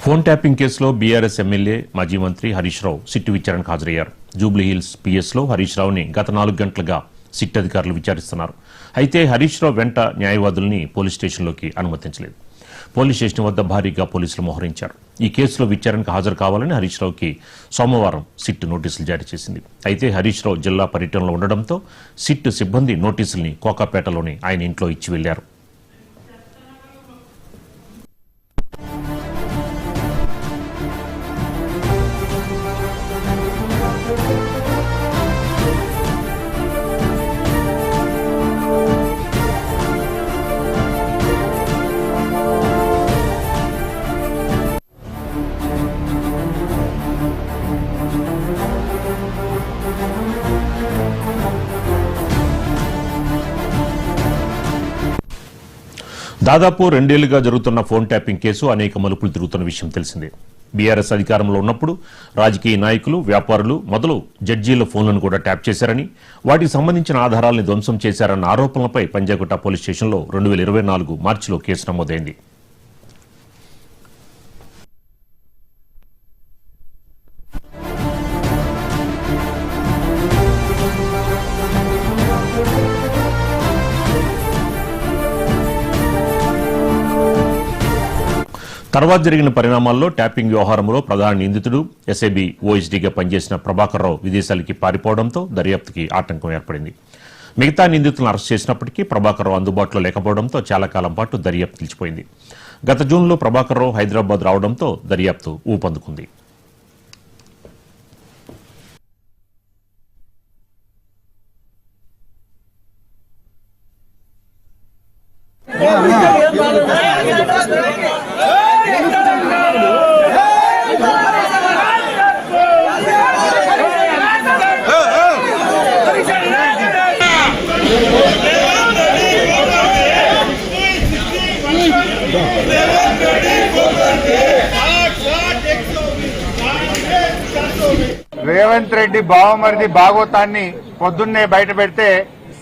Phone tapping కేసులో BRS MLA మాజీ మంత్రి హరీష్ రావు సిట్టు విచారణకు హాజరయ్యారు. జూబ్లీహిల్స్ పీఎస్లో హరీష్ రావుని గత 4 గంటలుగా సిట్ అధికారులు విచారిస్తున్నారు. అయితే హరీష్ రావు వెంట న్యాయవాదుల్ని పోలీస్ స్టేషన్లోకి అనుమతించలేదు. పోలీస్ స్టేషన్ వద్ద భారీగా పోలీసులు మోహరించారు. ఈ కేసులో విచారణకు హాజరు కావాలని హరీష్ రావుకి సోమవారం సిట్ నోటీసులు జారీ చేసింది. అయితే హరీష్ రావు జిల్లా పర్యటనలో ఉండడంతో సిట్ సిబ్బంది నోటీసుల్ని కోకాపేటలోని ఆయన ఇంట్లో ఇచ్చి వెళ్లారు. దాదాపు 2 ఏళ్లుగా జరుగుతున్న ఫోన్ ట్యాపింగ్ కేసు అనేక మలుపులు తిరుగుతున్న విషయం తెలిసిందే. బీఆర్ఎస్ అధికారంలో ఉన్నప్పుడు రాజకీయ నాయకులు, వ్యాపారులు మొదలు జడ్జీల ఫోన్లను కూడా ట్యాప్ చేశారని, వాటికి సంబంధించిన ఆధారాలను ధ్వంసం చేశారన్న ఆరోపణలపై పంజాగుట్ట పోలీస్ స్టేషన్లో 2024 మార్చిలో కేసు నమోదైంది. తర్వాత జరిగిన పరిణామాల్లో ట్యాపింగ్ వ్యవహారంలో ప్రధాన నిందితుడు ఎస్ఐబి ఓఎస్డీగా పనిచేసిన ప్రభాకర్ రావు విదేశాలకి పారిపోవడంతో దర్యాప్తుకి ఆటంకం ఏర్పడింది. మిగతా నిందితులను అరెస్ట్ చేసినప్పటికీ ప్రభాకర్ రావు అందుబాటులో లేకపోవడంతో చాలా కాలం పాటు దర్యాప్తు నిలిచిపోయింది. గత జూన్లో ప్రభాకర్ రావు హైదరాబాద్ రావడంతో దర్యాప్తు ఊపందుకుంది. రేవంత్ రెడ్డి బావమరిది భాగోతాన్ని పొద్దున్నే బయట పెడితే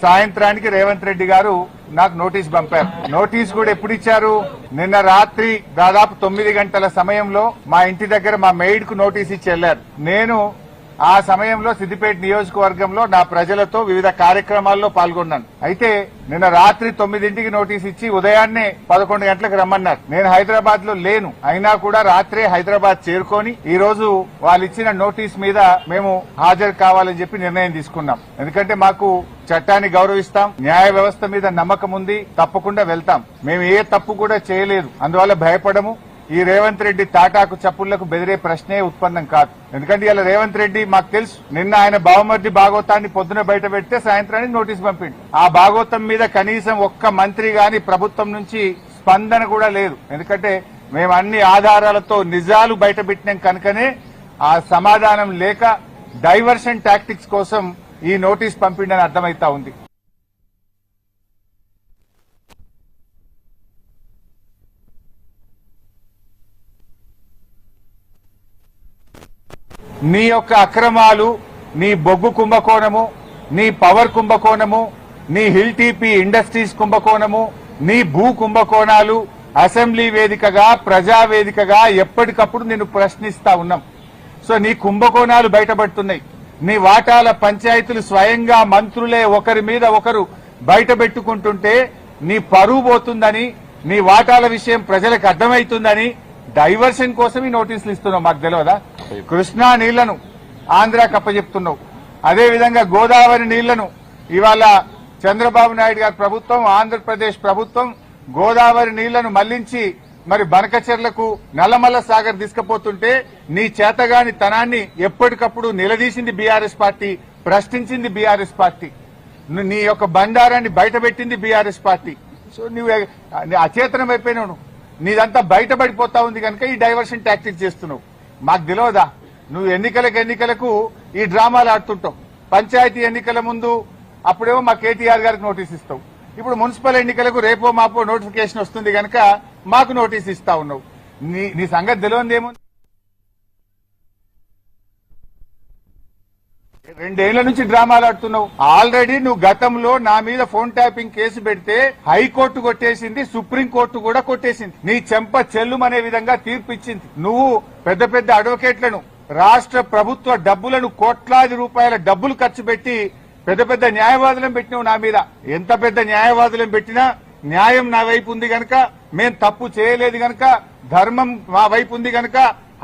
సాయంత్రానికి రేవంత్ రెడ్డి గారు నాకు నోటీస్ పంపారు. నోటీస్ కూడా ఎప్పుడు ఇచ్చారు? నిన్న రాత్రి దాదాపు 9 గంటల సమయంలో మా ఇంటి దగ్గర మా మెయిడ్ కు నోటీస్ ఇచ్చి వెళ్లారు. నేను ఆ సమయంలో సిద్దిపేట నియోజకవర్గంలో నా ప్రజలతో వివిధ కార్యక్రమాల్లో పాల్గొన్నాను. అయితే నిన్న రాత్రి 9ంటికి నోటీస్ ఇచ్చి ఉదయాన్నే 11 గంటలకు రమ్మన్నారు. నేను హైదరాబాద్ లో లేను. అయినా కూడా రాత్రే హైదరాబాద్ చేరుకొని ఈ రోజు వాళ్ళు ఇచ్చిన నోటీస్ మీద మేము హాజరు కావాలని చెప్పి నిర్ణయం తీసుకున్నాం. ఎందుకంటే మాకు చట్టాన్ని గౌరవిస్తాం, న్యాయ వ్యవస్థ మీద నమ్మకం ఉంది, తప్పకుండా వెళ్తాం. మేము ఏ తప్పు కూడా చేయలేదు, అందువల్ల భయపడము. ఈ రేవంత్ రెడ్డి తాటాకు చప్పుళ్లకు బెదిరే ప్రశ్నే ఉత్పన్నం కాదు. ఎందుకంటే ఇలా రేవంత్ రెడ్డి మాకు తెలుసు, నిన్న ఆయన బావమర్ది భాగోతాన్ని పొద్దున బయట పెడితే సాయంత్రానికి నోటీస్ పంపిండు. ఆ భాగోతం మీద కనీసం ఒక్క మంత్రి గాని ప్రభుత్వం నుంచి స్పందన కూడా లేదు. ఎందుకంటే మేము అన్ని ఆధారాలతో నిజాలు బయట పెట్టినాం కనుకనే ఆ సమాధానం లేక డైవర్షన్ టాక్టిక్స్ కోసం ఈ నోటీస్ పంపిండని అర్థమైతా ఉంది. నీ యొక్క అక్రమాలు, నీ బొగ్గు కుంభకోణము, నీ పవర్ కుంభకోణము, నీ హిల్ టీపీ ఇండస్ట్రీస్ కుంభకోణము, నీ భూ కుంభకోణాలు అసెంబ్లీ వేదికగా, ప్రజావేదికగా ఎప్పటికప్పుడు నిన్ను ప్రశ్నిస్తా ఉన్నాం. సో నీ కుంభకోణాలు బయటపడుతున్నాయి. నీ వాటాల పంచాయతీలు స్వయంగా మంత్రులే ఒకరి మీద ఒకరు బయట పెట్టుకుంటుంటే నీ పరువు పోతుందని, నీ వాటాల విషయం ప్రజలకు అర్థమవుతుందని డైవర్షన్ కోసం ఈ నోటీసులు ఇస్తున్నావు. మాకు తెలియదా? కృష్ణా నీళ్లను ఆంధ్రాకి అప్పచెప్తున్నావు. అదేవిధంగా గోదావరి నీళ్లను ఇవాళ చంద్రబాబు నాయుడు గారి ప్రభుత్వం, ఆంధ్రప్రదేశ్ ప్రభుత్వం గోదావరి నీళ్లను మళ్లించి మరి బనకచెర్లకు, నల్లమల్ల సాగర్ తీసుకుపోతుంటే నీ చేతగాని తనాన్ని ఎప్పటికప్పుడు నిలదీసింది బీఆర్ఎస్ పార్టీ, ప్రశ్నించింది బీఆర్ఎస్ పార్టీ. నీ యొక్క బండారాన్ని బయటపెట్టింది బీఆర్ఎస్ పార్టీ. సో నువ్వు అచేతనం అయిపోయినావు. నీదంతా బయటపడిపోతా ఉంది కనుక ఈ డైవర్షన్ టాక్టిక్స్ చేస్తున్నావు. మాకు తెలియదా? నువ్వు ఎన్నికలకు ఈ డ్రామాలు ఆడుతుంటావు. పంచాయతీ ఎన్నికల ముందు అప్పుడేమో మా కేటీఆర్ గారికి నోటీస్ ఇస్తావు. ఇప్పుడు మున్సిపల్ ఎన్నికలకు రేపో మాపో నోటిఫికేషన్ వస్తుంది కనుక మాకు నోటీస్ ఇస్తా ఉన్నావు. నీ సంగతి తెలియదేమో. 2 ఏళ్ల నుంచి డ్రామాలు ఆడుతున్నావు. ఆల్రెడీ నువ్వు గతంలో నా మీద ఫోన్ ట్యాపింగ్ కేసు పెడితే హైకోర్టు కొట్టేసింది, సుప్రీంకోర్టు కూడా కొట్టేసింది. నీ చెంప చెల్లుమనే విధంగా తీర్పు ఇచ్చింది. నువ్వు పెద్ద పెద్ద అడ్వకేట్లను, రాష్ట్ర ప్రభుత్వ డబ్బులను, కోట్లాది రూపాయల డబ్బులు ఖర్చు పెట్టి పెద్ద పెద్ద న్యాయవాదులను పెట్టినావు నా మీద. ఎంత పెద్ద న్యాయవాదులను పెట్టినా న్యాయం నా వైపు ఉంది గనక, మేం తప్పు చేయలేదు గనక, ధర్మం మా వైపు ఉంది గనక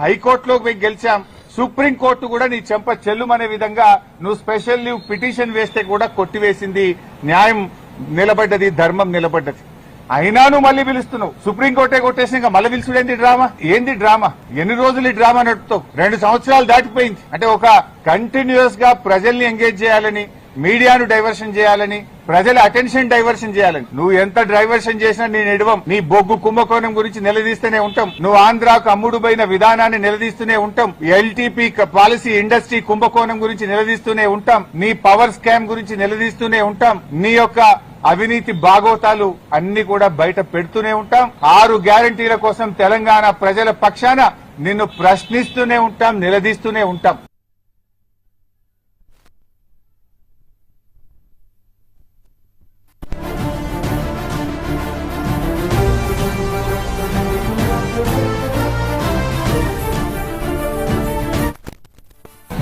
హైకోర్టులోకి పోయి గెలిచాం. సుప్రీంకోర్టు కూడా నీ చెంప చెల్లుమనే విధంగా నువ్వు స్పెషల్ లీవ్ పిటిషన్ వేస్తే కూడా కొట్టివేసింది. న్యాయం నిలబడ్డది, ధర్మం నిలబడ్డది. అయినా నువ్వు మళ్ళీ పిలుస్తున్నావు. సుప్రీంకోర్టే కొట్టేసి ఇంకా మళ్ళీ పిలుచుడేంది డ్రామా? ఏంది డ్రామా? ఎన్ని రోజులు ఈ డ్రామా నడుపుతావు? 2 సంవత్సరాలు దాటిపోయింది. అంటే ఒక కంటిన్యూస్ గా ప్రజల్ని ఎంగేజ్ చేయాలని, మీడియాను డైవర్షన్ చేయాలని, ప్రజల అటెన్షన్ డైవర్షన్ చేయాలని. నువ్వు ఎంత డైవర్షన్ చేసినా నేను ఎడవం. నీ బొగ్గు కుంభకోణం గురించి నిలదీస్తూనే ఉంటాం. నువ్వు ఆంధ్రాకు అమ్ముడు పోయిన విధానాన్ని నిలదీస్తూనే ఉంటాం. ఎల్టీపీ పాలసీ ఇండస్ట్రీ కుంభకోణం గురించి నిలదీస్తూనే ఉంటాం. నీ పవర్ స్కామ్ గురించి నిలదీస్తూనే ఉంటాం. నీ యొక్క అవినీతి బాగోతాలు అన్ని కూడా బయట పెడుతూనే ఉంటాం. 6 గ్యారంటీల కోసం తెలంగాణ ప్రజల పక్షాన నిన్ను ప్రశ్నిస్తూనే ఉంటాం, నిలదీస్తూనే ఉంటాం.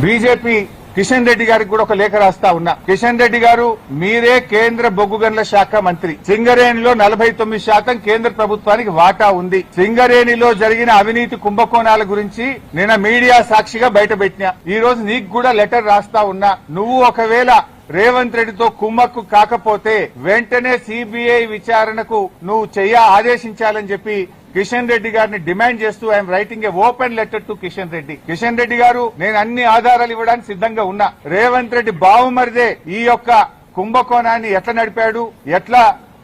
బీజేపీ కిషన్ రెడ్డి గారికి కూడా ఒక లేఖ రాస్తా ఉన్నా. కిషన్ రెడ్డి గారు, మీరే కేంద్ర బొగ్గు గనుల శాఖ మంత్రి. సింగరేణిలో 49% కేంద్ర ప్రభుత్వానికి వాటా ఉంది. సింగరేణిలో జరిగిన అవినీతి కుంభకోణాల గురించి నిన్న మీడియా సాక్షిగా బయటపెట్టినా. ఈ రోజు నీకు కూడా లెటర్ రాస్తా ఉన్నా. నువ్వు ఒకవేళ రేవంత్ రెడ్డితో కుమ్మక్కు కాకపోతే వెంటనే సిబిఐ విచారణకు నువ్వు ఆదేశించాలని చెప్పి కిషన్ రెడ్డి గారిని డిమాండ్ చేస్తూ I'm writing A open letter to Kishan Reddy. Kishan Reddy గారు, నేను అన్ని ఆధారాలు ఇవ్వడానికి సిద్ధంగా ఉన్నా. రేవంత్ రెడ్డి బావుమరిదే ఈ యొక్క కుంభకోణాన్ని ఎట్లా నడిపాడు, ఎట్లా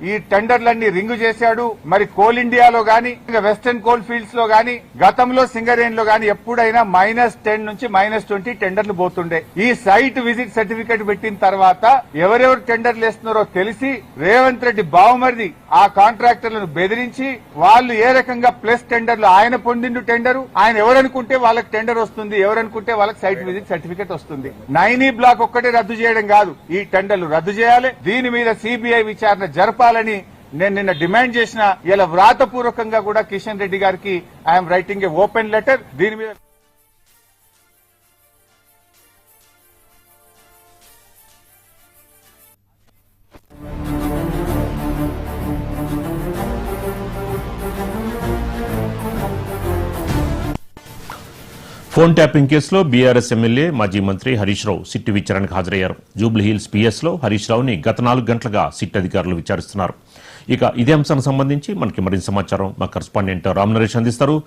ఈ టెండర్లన్నీ రింగు చేశాడు. మరి కోల్ ఇండియాలో గాని, వెస్టర్న్ కోల్ ఫీల్డ్స్ లో గాని, గతంలో సింగరేణిలో గాని ఎప్పుడైనా -10 నుంచి -20 టెండర్లు పోతుండే. ఈ సైట్ విజిట్ సర్టిఫికేట్ పెట్టిన తర్వాత ఎవరెవరు టెండర్లు వేస్తున్నారో తెలిసి రేవంత్ రెడ్డి బావుమరిది ఆ కాంట్రాక్టర్లను బెదిరించి వాళ్ళు ఏ రకంగా ప్లస్ టెండర్లు, ఆయన పొందిండు టెండరు, ఆయన ఎవరనుకుంటే వాళ్ళకి టెండర్ వస్తుంది, ఎవరనుకుంటే వాళ్ళకి సైట్ విజిట్ సర్టిఫికేట్ వస్తుంది. 9E బ్లాక్ ఒక్కటే రద్దు చేయడం కాదు, ఈ టెండర్లు రద్దు చేయాలి. దీని మీద సిబిఐ విచారణ జరపాలని నేను నిన్న డిమాండ్ చేసిన. ఇలా వ్రాతపూర్వకంగా కూడా కిషన్ రెడ్డి గారికి I'm writing A open letter. దీని మీద ఫోన్ ట్యాపింగ్ కేసులో బీఆర్ఎస్ ఎమ్మెల్యే మాజీ మంత్రి హరీష్ రావు సిట్ విచారణకు హాజరయ్యారు. జూబ్లీహిల్స్ పిఎస్లో హరీష్ రావుని గత 4 గంటలుగా సిట్ అధికారులు విచారిస్తున్నారు. ఇక ఇదే అంశానికి సంబంధించి మనకి మరింత సమాచారం మా కరెస్పాండెంట్ రామ్ నరేష్ అందిస్తారు.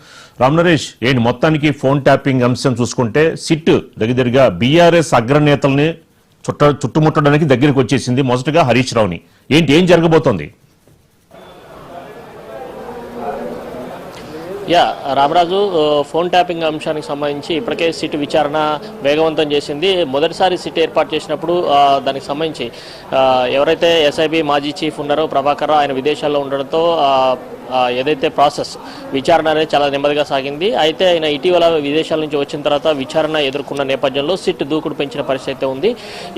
రామ్ నరేష్, ఏంటి మొత్తానికి ఫోన్ ట్యాపింగ్ అంశం చూసుకుంటే సిట్ దగ్గరగా బీఆర్ఎస్ అగ్రనేతల్ని చుట్టుముట్టడానికి దగ్గరికి వచ్చేసింది. మొదటగా హరీష్ రావుని ఏం జరగబోతోంది? రామరాజు, ఫోన్ ట్యాపింగ్ అంశానికి సంబంధించి ఇప్పటికే సిట్ విచారణ వేగవంతం చేసింది. మొదటిసారి సిట్ ఏర్పాటు చేసినప్పుడు దానికి సంబంధించి ఎవరైతే ఎస్ఐబి మాజీ చీఫ్ ఉన్నారో ప్రభాకర్ రావు, ఆయన విదేశాల్లో ఉండడంతో ఏదైతే ప్రాసెస్ విచారణ అనేది చాలా నెమ్మదిగా సాగింది. అయితే ఆయన ఇటీవల విదేశాల నుంచి వచ్చిన తర్వాత విచారణ ఎదుర్కొన్న నేపథ్యంలో సిట్ దూకుడు పెంచిన పరిస్థితి ఉంది.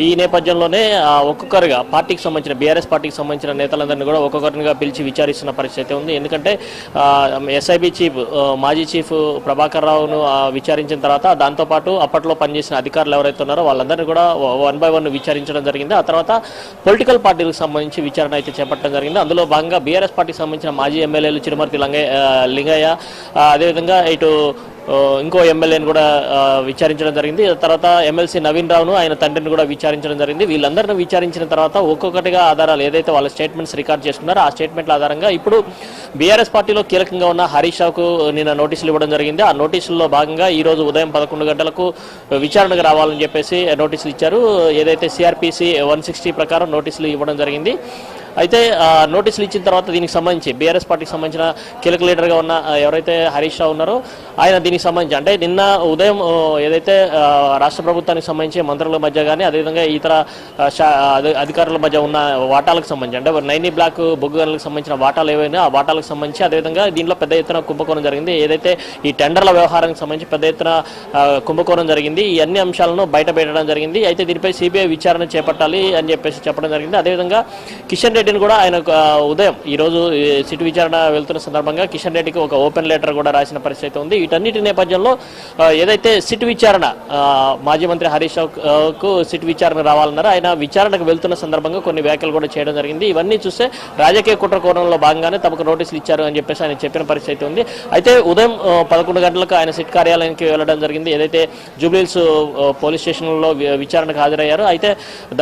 ఈ నేపథ్యంలోనే ఒక్కొక్కరుగా పార్టీకి సంబంధించిన బీఆర్ఎస్ పార్టీకి సంబంధించిన నేతలందరినీ కూడా ఒక్కొక్కరిగా పిలిచి విచారిస్తున్న పరిస్థితి ఉంది. ఎందుకంటే ఎస్ఐబి చీఫ్ మాజీ చీఫ్ ప్రభాకర్ రావును విచారించిన తర్వాత దాంతోపాటు అప్పట్లో పనిచేసిన అధికారులు ఎవరైతే ఉన్నారో వాళ్ళందరినీ కూడా 1 by 1 విచారించడం జరిగింది. ఆ తర్వాత పొలిటికల్ పార్టీలకు సంబంధించి విచారణ అయితే చేపట్టడం జరిగింది. అందులో భాగంగా బీఆర్ఎస్ పార్టీకి సంబంధించిన మాజీ ఎమ్మెల్యేలు చిరుమర్తి లింగయ్య, అదేవిధంగా ఇటు ఇంకో ఎమ్మెల్యేని కూడా విచారించడం జరిగింది. తర్వాత ఎమ్మెల్సీ నవీన్ రావును, ఆయన తండ్రిని కూడా విచారించడం జరిగింది. వీళ్ళందరినీ విచారించిన తర్వాత ఒక్కొక్కటిగా ఆధారాలు ఏదైతే వాళ్ళ స్టేట్మెంట్స్ రికార్డ్ చేసుకున్నారో ఆ స్టేట్మెంట్ల ఆధారంగా ఇప్పుడు బీఆర్ఎస్ పార్టీలో కీలకంగా ఉన్న హరీష్ రావుకు నిన్న నోటీసులు ఇవ్వడం జరిగింది. ఆ నోటీసుల్లో భాగంగా ఈ రోజు ఉదయం 11 గంటలకు విచారణకు రావాలని చెప్పేసి నోటీసులు ఇచ్చారు. ఏదైతే సిఆర్పిసి 160 ప్రకారం నోటీసులు ఇవ్వడం జరిగింది. అయితే నోటీసులు ఇచ్చిన తర్వాత దీనికి సంబంధించి బీఆర్ఎస్ పార్టీకి సంబంధించిన కీలక లీడర్గా ఉన్న ఎవరైతే హరీష్ రావు ఉన్నారో ఆయన దీనికి సంబంధించి అంటే నిన్న ఉదయం ఏదైతే రాష్ట్ర ప్రభుత్వానికి సంబంధించి మంత్రుల మధ్య కానీ అదేవిధంగా ఇతర అధికారుల మధ్య ఉన్న వాటాలకు సంబంధించి అంటే నైనీ బ్లాక్ బొగ్గు గనులకు సంబంధించిన వాటాలు ఏవైనా ఆ వాటాలకు సంబంధించి అదేవిధంగా దీంట్లో పెద్ద ఎత్తున కుంభకోణం జరిగింది. ఏదైతే ఈ టెండర్ల వ్యవహారానికి సంబంధించి పెద్ద ఎత్తున కుంభకోణం జరిగింది. ఈ అన్ని అంశాలను బయట పెట్టడం జరిగింది. అయితే దీనిపై సిబిఐ విచారణ చేపట్టాలి అని చెప్పేసి చెప్పడం జరిగింది. అదేవిధంగా కిషన్ రెడ్డిని కూడా ఆయన ఉదయం ఈరోజు సిట్ విచారణ వెళ్తున్న సందర్భంగా కిషన్ రెడ్డికి ఒక ఓపెన్ లెటర్ కూడా రాసిన పరిస్థితి ఉంది. వీటన్నిటి నేపథ్యంలో ఏదైతే సిట్ విచారణ మాజీ మంత్రి హరీష్ రావుకు సిట్ విచారణ రావాలన్నారో ఆయన విచారణకు వెళ్తున్న సందర్భంగా కొన్ని వ్యాఖ్యలు కూడా చేయడం జరిగింది. ఇవన్నీ చూస్తే రాజకీయ కుట్ర కోణంలో భాగంగానే తమకు నోటీసులు ఇచ్చారు అని చెప్పేసి ఆయన చెప్పిన పరిస్థితి ఉంది. అయితే ఉదయం 11 గంటలకు ఆయన సిట్ కార్యాలయానికి వెళ్లడం జరిగింది. ఏదైతే జూబ్లీహిల్స్ పోలీస్ స్టేషన్లో విచారణకు హాజరయ్యారు. అయితే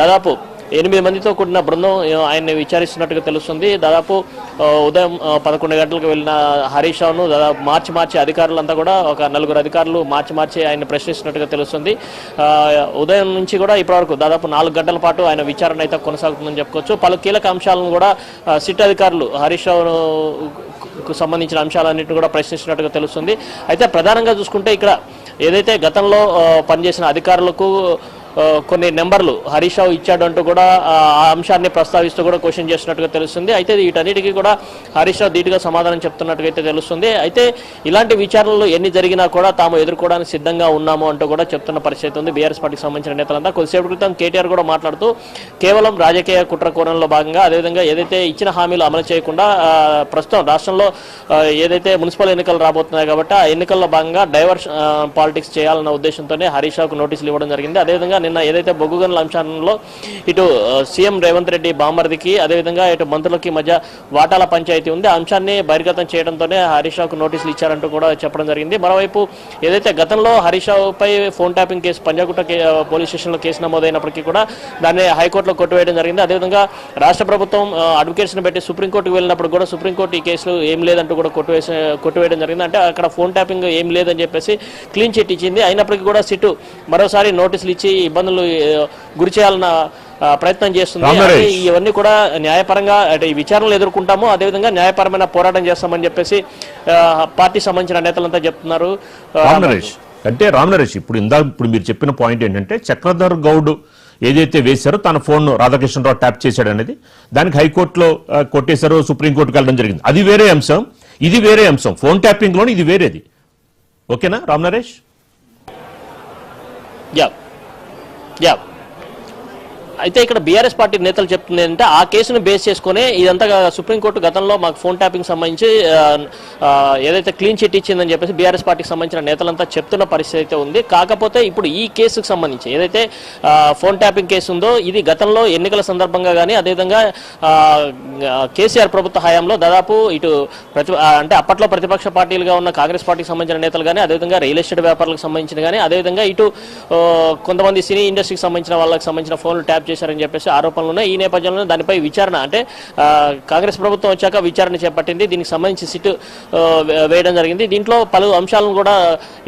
దాదాపు 8 మందితో కూడిన బృందం ఆయన్ని విచారిస్తున్నట్టుగా తెలుస్తుంది. దాదాపు ఉదయం 11 గంటలకు వెళ్ళిన హరీష్ రావును దాదాపు మార్చి అధికారులంతా కూడా ఒక 4 అధికారులు మార్చి ఆయన ప్రశ్నిస్తున్నట్టుగా తెలుస్తుంది. ఉదయం నుంచి కూడా ఇప్పటివరకు దాదాపు 4 గంటల పాటు ఆయన విచారణ అయితే కొనసాగుతుందని చెప్పుకోవచ్చు. పలు కీలక అంశాలను కూడా సిట్ అధికారులు హరీష్ రావుకు సంబంధించిన అంశాలన్నింటినీ కూడా ప్రశ్నిస్తున్నట్టుగా తెలుస్తుంది. అయితే ప్రధానంగా చూసుకుంటే ఇక్కడ ఏదైతే గతంలో పనిచేసిన అధికారులకు కొన్ని నెంబర్లు హరీష్ రావు ఇచ్చాడు అంటూ కూడా ఆ అంశాన్ని ప్రస్తావిస్తూ కూడా క్వశ్చన్ చేస్తున్నట్టుగా తెలుస్తుంది. అయితే వీటన్నిటికీ కూడా హరీష్ రావు ధీటుగా సమాధానం చెప్తున్నట్టుగా అయితే తెలుస్తుంది. అయితే ఇలాంటి విచారణలు ఎన్ని జరిగినా కూడా తాము ఎదుర్కోవడానికి సిద్ధంగా ఉన్నాము అంటూ కూడా చెప్తున్న పరిస్థితి ఉంది బీఆర్ఎస్ పార్టీకి సంబంధించిన నేతలంతా. కొద్దిసేపు క్రితం కేటీఆర్ కూడా మాట్లాడుతూ కేవలం రాజకీయ కుట్ర కోణంలో భాగంగా అదేవిధంగా ఏదైతే ఇచ్చిన హామీలు అమలు చేయకుండా ప్రస్తుతం రాష్ట్రంలో ఏదైతే మున్సిపల్ ఎన్నికలు రాబోతున్నాయి కాబట్టి ఆ ఎన్నికల్లో భాగంగా డైవర్షన్ పాలిటిక్స్ చేయాలన్న ఉద్దేశంతోనే హరీష్ రావుకు నోటీసులు ఇవ్వడం జరిగింది. అదేవిధంగా నిన్న ఏదైతే బొగ్గు గనుల అంశాలలో ఇటు సీఎం రేవంత్ రెడ్డి బామర్దికి అదేవిధంగా ఇటు మంత్రులకి మధ్య వాటాల పంచాయతీ ఉంది. ఆ అంశాన్ని బహిర్గతం చేయడంతోనే హరీష్ రావుకు నోటీసులు ఇచ్చారంటూ కూడా చెప్పడం జరిగింది. మరోవైపు ఏదైతే గతంలో హరీష్ రావుపై phone tapping case Panjagutta police స్టేషన్లో కేసు నమోదైనప్పటికీ కూడా దాన్ని హైకోర్టులో కొట్టివేయడం జరిగింది. అదేవిధంగా రాష్ట్ర ప్రభుత్వం అడ్వకేట్స్ని పెట్టి సుప్రీంకోర్టుకు వెళ్ళినప్పుడు కూడా సుప్రీంకోర్టు ఈ కేసులు ఏం లేదంటూ కూడా కొట్టివేయడం జరిగింది. అంటే అక్కడ ఫోన్ ట్యాపింగ్ ఏం లేదని చెప్పేసి క్లీన్ చిట్ ఇచ్చింది. అయినప్పటికీ కూడా సిట్ మరోసారి నోటీసులు ఇచ్చి ఇబ్బందులు గురి చేయాలన్న ప్రయత్నం చేస్తుంది. ఇవన్నీ కూడా న్యాయపరంగా అంటే ఈ విచారణలు ఎదుర్కొంటాము, అదేవిధంగా న్యాయపరమైన పోరాటం చేస్తామని చెప్పేసి పార్టీ సంబంధించిన నేతలంతా చెప్తున్నారు. అంటే రామ్ నరేష్ ఇప్పుడు మీరు చెప్పిన పాయింట్ ఏంటంటే చక్రధర్ గౌడ్ ఏదైతే వేశారో తన ఫోన్ రాధాకృష్ణరావు ట్యాప్ చేశాడు అనేది దానికి హైకోర్టులో కొట్టేశారో సుప్రీంకోర్టుకు వెళ్ళడం జరిగింది. అది వేరే అంశం, ఇది వేరే అంశం. ఫోన్ ట్యాపింగ్ లోని ఇది వేరేది. ఓకేనా రామ్ నరేష్? యా అయితే ఇక్కడ బీఆర్ఎస్ పార్టీ నేతలు చెప్తుంది అంటే ఆ కేసును బేస్ చేసుకునే ఇదంతా సుప్రీంకోర్టు గతంలో మాకు ఫోన్ ట్యాపింగ్ సంబంధించి ఏదైతే క్లీన్ చిట్ ఇచ్చిందని చెప్పేసి బీఆర్ఎస్ పార్టీకి సంబంధించిన నేతలంతా చెప్తున్న పరిస్థితి అయితే ఉంది. కాకపోతే ఇప్పుడు ఈ కేసుకు సంబంధించి ఏదైతే ఫోన్ ట్యాపింగ్ కేసు ఉందో ఇది గతంలో ఎన్నికల సందర్భంగా కానీ అదేవిధంగా కేసీఆర్ ప్రభుత్వ హయాంలో దాదాపు ఇటు అంటే అప్పట్లో ప్రతిపక్ష పార్టీలుగా ఉన్న కాంగ్రెస్ పార్టీకి సంబంధించిన నేతలు కానీ అదేవిధంగా రియల్ ఎస్టేట్ వ్యాపారులకు సంబంధించిన కానీ అదేవిధంగా ఇటు కొంతమంది సినీ ఇండస్ట్రీకి సంబంధించిన వాళ్ళకి సంబంధించిన ఫోన్లు ట్యాప్ చేశారని చెప్పేసి ఆరోపణలు ఉన్నాయి. ఈ నేపథ్యంలో దానిపై విచారణ అంటే కాంగ్రెస్ ప్రభుత్వం వచ్చాక విచారణ చేపట్టింది. దీనికి సంబంధించి సిట్ వేయడం జరిగింది. దీంట్లో పలు అంశాలను కూడా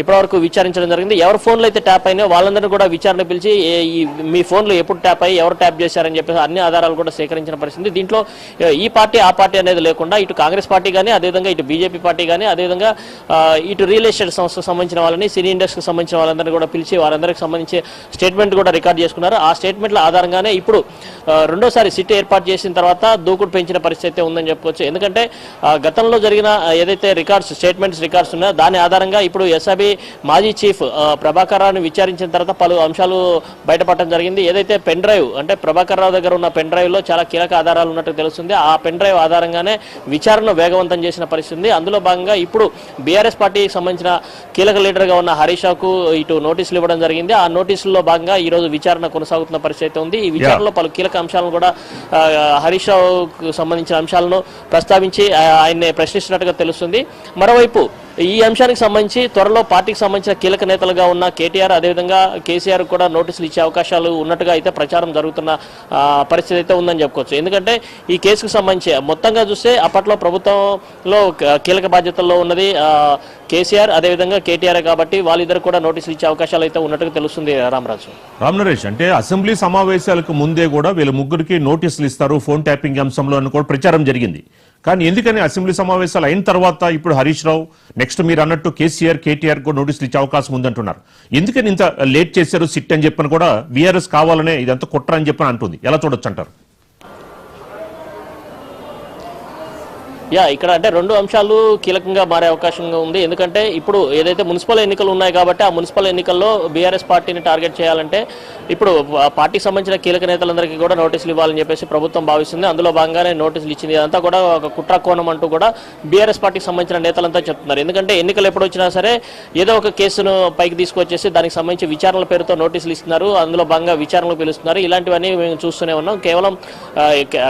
ఇప్పటివరకు విచారించడం జరిగింది. ఎవరి ఫోన్లు అయితే ట్యాప్ అయినాయో వాళ్ళందరినీ కూడా విచారణ పిలిచి మీ ఫోన్లు ఎప్పుడు ట్యాప్ అయ్యి ఎవరు ట్యాప్ చేశారని చెప్పేసి అన్ని ఆధారాలు కూడా సేకరించిన పరిస్థితి. దీంట్లో ఈ పార్టీ ఆ పార్టీ అనేది లేకుండా ఇటు కాంగ్రెస్ పార్టీ కానీ అదేవిధంగా ఇటు బీజేపీ పార్టీ కానీ అదేవిధంగా ఇటు రియల్ ఎస్టేట్ సంస్థకు సంబంధించిన వాళ్ళని సినీ ఇండస్ట్రీకి సంబంధించిన వాళ్ళందరినీ కూడా పిలిచి వారందరికి సంబంధించి స్టేట్మెంట్ కూడా రికార్డ్ చేసుకున్నారు. ఆ స్టేట్మెంట్ల ఆధారంగానే ఇప్పుడు రెండోసారి సిట్ ఏర్పాటు చేసిన తర్వాత దూకుడు పెంచిన పరిస్థితి ఉందని చెప్పుకోవచ్చు. ఎందుకంటే గతంలో జరిగిన ఏదైతే స్టేట్మెంట్స్ రికార్డ్స్ ఉన్నాయో దాని ఆధారంగా ఇప్పుడు ఎస్ఐబి మాజీ చీఫ్ ప్రభాకర్ రావుని విచారించిన తర్వాత పలు అంశాలు బయటపడడం జరిగింది. ఏదైతే పెన్ డ్రైవ్ అంటే ప్రభాకర్ రావు దగ్గర ఉన్న పెన్ డ్రైవ్ లో చాలా కీలక ఆధారాలు ఉన్నట్టు తెలుస్తుంది. ఆ పెన్ డ్రైవ్ ఆధారంగానే విచారణ వేగవంతం చేసిన పరిస్థితి. అందులో భాగంగా ఇప్పుడు బీఆర్ఎస్ పార్టీకి సంబంధించిన కీలక లీడర్ గా ఉన్న హరీష్ రావుకు ఇటు నోటీసులు ఇవ్వడం జరిగింది. ఆ నోటీసుల్లో భాగంగా ఈ రోజు విచారణ కొనసాగుతున్న పరిస్థితి ఉంది. ఈ విచారణలో పలు కీలక అంశాలను కూడా హరీష్ రావుకు సంబంధించిన అంశాలను ప్రస్తావించి ఆయన్ని ప్రశ్నిస్తున్నట్టుగా తెలుస్తుంది. మరోవైపు ఈ అంశానికి సంబంధించి త్వరలో పార్టీకి సంబంధించిన కీలక నేతలుగా ఉన్న కేటీఆర్ అదేవిధంగా కేసీఆర్ కూడా నోటీసులు ఇచ్చే అవకాశాలు ఉన్నట్టుగా అయితే ప్రచారం జరుగుతున్న పరిస్థితి అయితే ఉందని చెప్పుకోవచ్చు. ఎందుకంటే ఈ కేసుకు సంబంధించి మొత్తంగా చూస్తే అప్పట్లో ప్రభుత్వంలో కీలక బాధ్యతల్లో ఉన్నది కేసీఆర్ అదేవిధంగా కేటీఆర్ కాబట్టి వాళ్ళిద్దరు కూడా నోటీసులు ఇచ్చే అవకాశాలు అయితే ఉన్నట్టుగా తెలుస్తుంది. రామరాజు, రామ్ నరేష్, అంటే అసెంబ్లీ సమావేశాలకు ముందే కూడా వీళ్ళ ముగ్గురికి నోటీసులు ఇస్తారు ఫోన్ ట్యాపింగ్ అంశంలో అని కూడా ప్రచారం జరిగింది. కానీ ఎందుకని అసెంబ్లీ సమావేశాలు అయిన తర్వాత ఇప్పుడు హరీష్ రావు నెక్స్ట్ మీరు అన్నట్టు కేసీఆర్ కేటీఆర్ కూడా నోటీసులు ఇచ్చే అవకాశం ఉందంటున్నారు? ఎందుకని ఇంత లేట్ చేశారు సిట్ అని చెప్పని కూడా బీఆర్ఎస్ కావాలనే ఇదంతా కుట్ర అని చెప్పని అంటుంది. ఎలా చూడొచ్చు అంటారు? ఇక్కడ అంటే రెండు అంశాలు కీలకంగా మారే అవకాశంగా ఉంది. ఎందుకంటే ఇప్పుడు ఏదైతే మున్సిపల్ ఎన్నికలు ఉన్నాయి కాబట్టి ఆ మున్సిపల్ ఎన్నికల్లో బీఆర్ఎస్ పార్టీని టార్గెట్ చేయాలంటే ఇప్పుడు పార్టీకి సంబంధించిన కీలక నేతలందరికీ కూడా నోటీసులు ఇవ్వాలని చెప్పేసి ప్రభుత్వం భావిస్తుంది. అందులో భాగంగానే నోటీసులు ఇచ్చింది. ఇదంతా కూడా ఒక కుట్ర కోణం అంటూ కూడా బీఆర్ఎస్ పార్టీకి సంబంధించిన నేతలంతా చెప్తున్నారు. ఎందుకంటే ఎన్నికలు ఎప్పుడు వచ్చినా సరే ఏదో ఒక కేసును పైకి తీసుకొచ్చేసి దానికి సంబంధించి విచారణల పేరుతో నోటీసులు ఇస్తున్నారు. అందులో భాగంగా విచారణలు పిలుస్తున్నారు. ఇలాంటివన్నీ మేము చూస్తూనే ఉన్నాం. కేవలం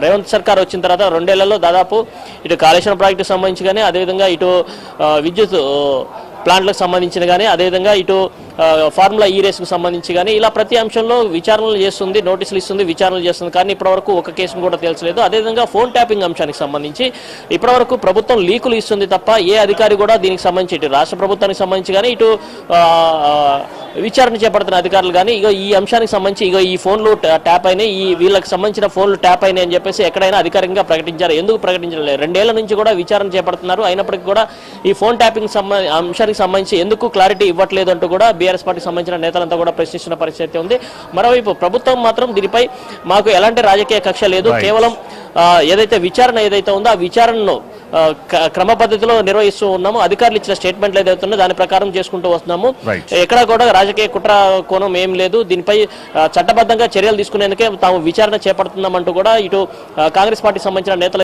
రేవంత్ సర్కార్ వచ్చిన తర్వాత 2 ఏళ్లలో దాదాపు ఇటు కాళేశ్వరం ప్రాజెక్టుకు సంబంధించి కానీ అదేవిధంగా ఇటు విద్యుత్ ప్లాంట్లకు సంబంధించిన కానీ అదేవిధంగా ఇటు ఫార్ములా ఈ రేసుకు సంబంధించి కానీ ఇలా ప్రతి అంశంలో విచారణలు చేస్తుంది, నోటీసులు ఇస్తుంది, విచారణలు చేస్తుంది. కానీ ఇప్పటివరకు ఒక కేసును కూడా తేల్చలేదు. అదేవిధంగా ఫోన్ ట్యాపింగ్ అంశానికి సంబంధించి ఇప్పటివరకు ప్రభుత్వం లీకులు ఇస్తుంది తప్ప ఏ అధికారి కూడా దీనికి సంబంధించి ఇటు రాష్ట్ర ప్రభుత్వానికి సంబంధించి కానీ ఇటు విచారణ చేపడుతున్న అధికారులు కానీ ఈ అంశానికి సంబంధించి ఈ ఫోన్లు ట్యాప్ అయినాయి, వీళ్ళకి సంబంధించిన ఫోన్లు ట్యాప్ అయినాయి అని చెప్పేసి ఎక్కడైనా అధికారికంగా ప్రకటించారు. ఎందుకు ప్రకటించలేదు? 2 ఏళ్ల నుంచి కూడా విచారణ చేపడుతున్నారు. అయినప్పటికీ కూడా ఈ ఫోన్ ట్యాపింగ్ అంశానికి సంబంధించి ఎందుకు క్లారిటీ ఇవ్వట్లేదు అంటూ కూడా బీఆర్ఎస్ పార్టీకి సంబంధించిన నేతలంతా కూడా ప్రశ్నిస్తున్న పరిస్థితి ఉంది. మరోవైపు ప్రభుత్వం మాత్రం దీనిపై మాకు ఎలాంటి రాజకీయ కక్ష లేదు, కేవలం ఏదైతే విచారణ ఏదైతే ఉందో ఆ విచారణను క్రమ పద్ధతిలో నిర్వహిస్తూ ఉన్నాము. అధికారులు ఇచ్చిన స్టేట్మెంట్లు ఏదైతే ఉందో దాని ప్రకారం చేసుకుంటూ వస్తున్నాము. ఎక్కడా కూడా రాజకీయ కుట్ర కోణం ఏం లేదు. దీనిపై చట్టబద్ధంగా చర్యలు తీసుకునేందుకే తాము విచారణ చేపడుతున్నామంటూ కూడా ఇటు కాంగ్రెస్ పార్టీకి సంబంధించిన నేతలు